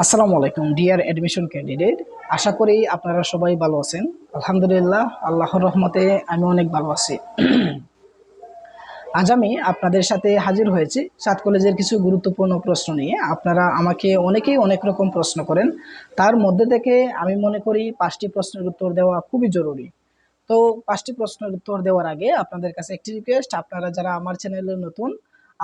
আসসালামু আলাইকুম deer admission candidate. আশা করি আপনারা সবাই ভালো আছেন। আলহামদুলিল্লাহ, আল্লাহর রহমতে আমি অনেক ভালো আছি। আজ আমি আপনাদের সাথে হাজির হয়েছি সাত কলেজের কিছু গুরুত্বপূর্ণ প্রশ্ন নিয়ে। আপনারা আমাকে অনেকেই অনেক রকম প্রশ্ন করেন, তার মধ্যে থেকে আমি মনে করি 5টি প্রশ্নের উত্তর দেওয়া খুবই জরুরি। তো 5টি প্রশ্নের উত্তর দেওয়ার আগে আপনাদের কাছে একটি রিকোয়েস্ট, আপনারা যারা আমার চ্যানেলে নতুন,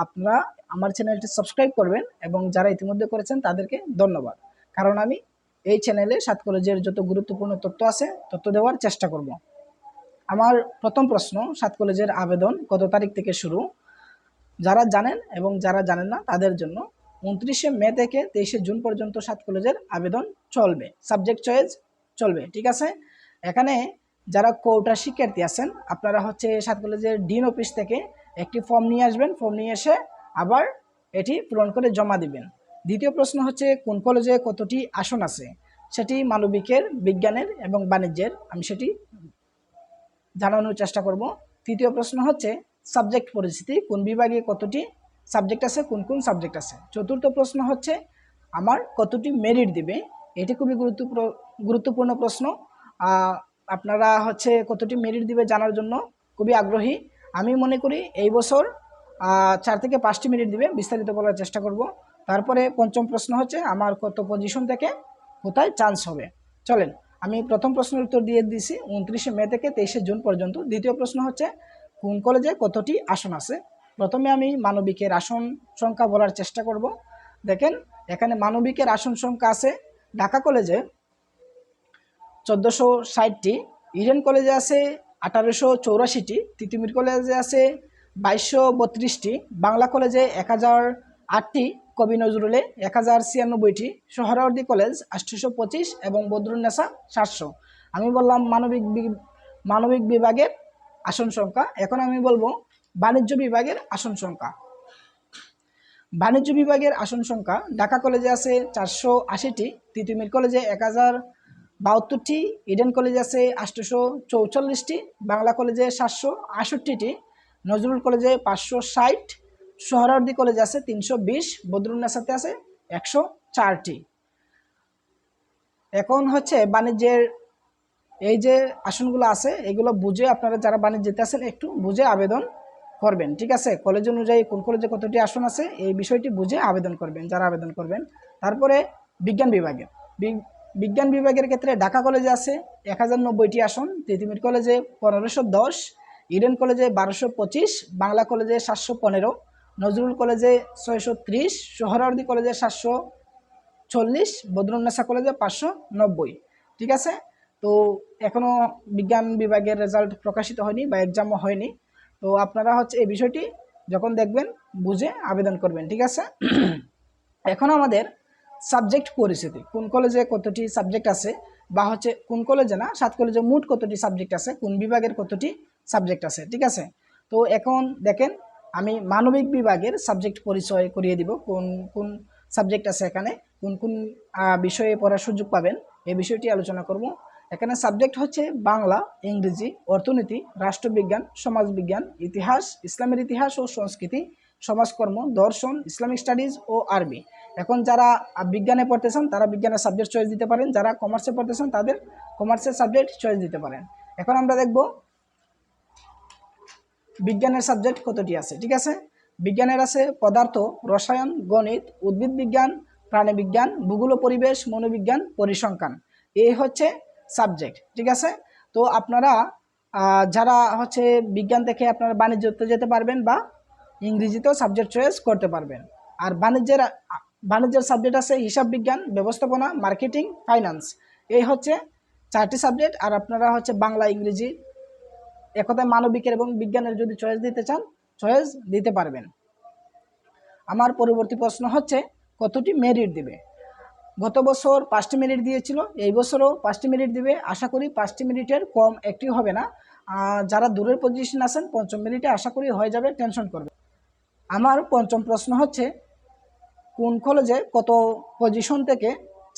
আপনারা আমার চ্যানেলটি সাবস্ক্রাইব করবেন এবং যারা ইতিমধ্যে করেছেন তাদেরকে ধন্যবাদ। কারণ আমি এই চ্যানেলে সাত কলেজের যত গুরুত্বপূর্ণ তথ্য আছে তথ্য দেওয়ার চেষ্টা করব। আমার প্রথম প্রশ্ন, সাত কলেজের আবেদন কত তারিখ থেকে শুরু? যারা জানেন এবং যারা জানেন না তাদের জন্য 29শে মে থেকে 23শে জুন পর্যন্ত সাত কলেজের আবেদন চলবে, সাবজেক্ট চয়েস চলবে। ঠিক আছে, এখানে যারা কোটা শিক্ষার্থী আছেন আপনারা হচ্ছে সাত কলেজের ডিন অফিস থেকে একটি ফর্ম নিয়ে আসবেন, ফর্ম নিয়ে এসে আবার এটি পূরণ করে জমা দিবেন। দ্বিতীয় প্রশ্ন হচ্ছে কোন কলেজে কতটি আসন আছে, সেটি মানবিকের, বিজ্ঞানের এবং বাণিজ্যের, আমি সেটি জানানোর চেষ্টা করব। তৃতীয় প্রশ্ন হচ্ছে সাবজেক্ট পরিচিতি, কোন বিভাগে কতটি সাবজেক্ট আছে, কোন কোন সাবজেক্ট আছে। চতুর্থ প্রশ্ন হচ্ছে আমার কতটি মেরিট দিবে, এটি খুবই গুরুত্বপূর্ণ প্রশ্ন। আপনারা হচ্ছে কতটি মেরিট দিবে জানার জন্য খুবই আগ্রহী। আমি মনে করি এই বছর 4 থেকে 5টি মেরিট দিবে, বিস্তারিত বলার চেষ্টা করব। তারপরে পঞ্চম প্রশ্ন হচ্ছে আমার কত পজিশন থেকে কোথায় চান্স হবে। চলেন, আমি প্রথম প্রশ্নের উত্তর দিয়ে দিয়েছি 29শে মে থেকে 23শে জুন পর্যন্ত। দ্বিতীয় প্রশ্ন হচ্ছে কোন কলেজে কতটি আসন আছে। প্রথমে আমি মানবিকের আসন সংখ্যা বলার চেষ্টা করব। দেখেন, এখানে মানবিকের আসন সংখ্যা আছে ঢাকা কলেজে 1460টি, ইডেন কলেজে আছে 1884টি, তিতুমির কলেজে আছে 2232টি, বাংলা কলেজে 1008টি, কবি নজরুলে 1096টি, সোহরাওয়ার্দী কলেজ 825 এবং বদরুন্নেসা 700। আমি বললাম মানবিক বিভাগের আসন সংখ্যা। এখন আমি বলবো বাণিজ্য বিভাগের আসন সংখ্যা। বাণিজ্য বিভাগের আসন সংখ্যা ঢাকা কলেজে আছে 480টি, তিতুমির কলেজে 1072টি, ইডেন কলেজে আছে 844টি, বাংলা কলেজে 768টি, নজরুল কলেজে 560, সোহরাওয়ার্দী কলেজে আছে 320, বদরুন্নেসাতে আছে 104টি। এখন হচ্ছে বাণিজ্যের এই যে আসনগুলো আছে এগুলো বুঝে আপনারা যারা বাণিজ্যতে আছেন একটু বুঝে আবেদন করবেন। ঠিক আছে, কলেজ অনুযায়ী কোন কলেজে কতটি আসন আছে এই বিষয়টি বুঝে আবেদন করবেন যারা আবেদন করবেন। তারপরে বিজ্ঞান বিভাগের ক্ষেত্রে ঢাকা কলেজে আছে 1090টি আসন, তিতুমির কলেজে 1510, ইডেন কলেজে 1225, বাংলা কলেজে 715, নজরুল কলেজে 630, সোহরাওয়ার্দী কলেজে 740, বদরুন্নেসা কলেজে 590। ঠিক আছে, তো এখনও বিজ্ঞান বিভাগের রেজাল্ট প্রকাশিত হয়নি বা এক্সামও হয়নি। তো আপনারা হচ্ছে এই বিষয়টি যখন দেখবেন বুঝে আবেদন করবেন। ঠিক আছে, এখন আমাদের সাবজেক্ট পরিচিতি, কোন কলেজে কতটি সাবজেক্ট আছে, বা হচ্ছে কোন কলেজে না সাত কলেজে মোট কতটি সাবজেক্ট আছে, কোন বিভাগের কতটি সাবজেক্ট আছে। ঠিক আছে, তো এখন দেখেন আমি মানবিক বিভাগের সাবজেক্ট পরিচয় করিয়ে দিব, কোন কোন সাবজেক্ট আছে এখানে, কোন কোন বিষয়ে পড়ার সুযোগ পাবেন এই বিষয়টি আলোচনা করব। এখানে সাবজেক্ট হচ্ছে বাংলা, ইংরেজি, অর্থনীতি, রাষ্ট্রবিজ্ঞান, সমাজবিজ্ঞান, ইতিহাস, ইসলামের ইতিহাস ও সংস্কৃতি, সমাজকর্ম, দর্শন, ইসলামিক স্টাডিজ ও আরবি। এখন যারা বিজ্ঞানে পড়তেছেন তারা বিজ্ঞানের সাবজেক্ট চয়েস দিতে পারেন, যারা কমার্সে পড়তেছেন তাদের কমার্সের সাবজেক্ট চয়েস দিতে পারেন। এখন আমরা দেখব বিজ্ঞানের সাবজেক্ট কতটি আছে। ঠিক আছে, বিজ্ঞানের আছে পদার্থ, রসায়ন, গণিত, উদ্ভিদ বিজ্ঞান, প্রাণীবিজ্ঞান, ভূগোল ও পরিবেশ, মনোবিজ্ঞান, পরিসংখ্যান, এই হচ্ছে সাবজেক্ট। ঠিক আছে, তো আপনারা যারা হচ্ছে বিজ্ঞান থেকে আপনারা বাণিজ্যতে যেতে পারবেন বা ইংরেজিতেও সাবজেক্ট চয়েস করতে পারবেন। আর বাণিজ্যের সাবজেক্ট আছে হিসাব বিজ্ঞান, ব্যবস্থাপনা, মার্কেটিং, ফাইন্যান্স, এই হচ্ছে 4টি সাবজেক্ট। আর আপনারা হচ্ছে বাংলা, ইংরেজি, একথায় মানবিকের এবং বিজ্ঞানের যদি চয়েস দিতে চান চয়েস দিতে পারবেন। আমার পরবর্তী প্রশ্ন হচ্ছে কতটি মেরিট দিবে। গত বছর 5টি মেরিট দিয়েছিল, এই বছরও 5টি মেরিট দিবে। আশা করি 5টি মেরিটের কম একটি হবে না। যারা দূরের পজিশন আছেন পঞ্চম মেরিটে আশা করি হয়ে যাবে, টেনশন করবে। আমার পঞ্চম প্রশ্ন হচ্ছে কোন কলেজে কত পজিশন থেকে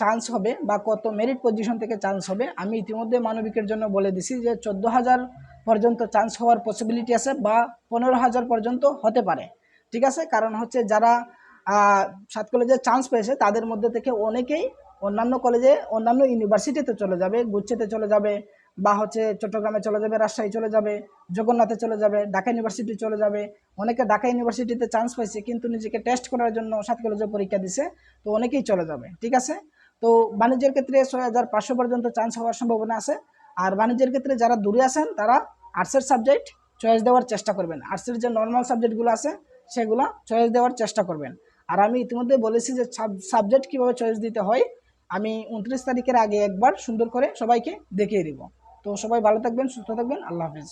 চান্স হবে বা কত মেরিট পজিশন থেকে চান্স হবে। আমি ইতিমধ্যে মানবিকের জন্য বলে দিছি যে 14,000 পর্যন্ত চান্স হওয়ার পসিবিলিটি আছে বা 15,000 পর্যন্ত হতে পারে। ঠিক আছে, কারণ হচ্ছে যারা সাত কলেজে চান্স পেয়েছে তাদের মধ্যে থেকে অনেকেই অন্যান্য কলেজে, অন্যান্য ইউনিভার্সিটিতে চলে যাবে, গুচ্ছেতে চলে যাবে, বা হচ্ছে চট্টগ্রামে চলে যাবে, রাজশাহী চলে যাবে, জগন্নাথে চলে যাবে, ঢাকা ইউনিভার্সিটি চলে যাবে। অনেকে ঢাকা ইউনিভার্সিটিতে চান্স পাইছে কিন্তু নিজেকে টেস্ট করার জন্য সাত কলেজে পরীক্ষা দিছে, তো অনেকেই চলে যাবে। ঠিক আছে, তো বাণিজ্যের ক্ষেত্রে 6500 পর্যন্ত চান্স হওয়ার সম্ভাবনা আছে। আর বাণিজ্যের ক্ষেত্রে যারা দূরে আছেন তারা আর্টসের সাবজেক্ট চয়েস দেওয়ার চেষ্টা করবেন, আর্টসের যে নর্মাল সাবজেক্টগুলো আছে সেগুলো চয়েস দেওয়ার চেষ্টা করবেন। আর আমি ইতিমধ্যে বলেছি যে সাবজেক্ট কীভাবে চয়েস দিতে হয় আমি 29 তারিখের আগে একবার সুন্দর করে সবাইকে দেখিয়ে দিব। তো সবাই ভালো থাকবেন, সুস্থ থাকবেন, আল্লাহ হাফিজ।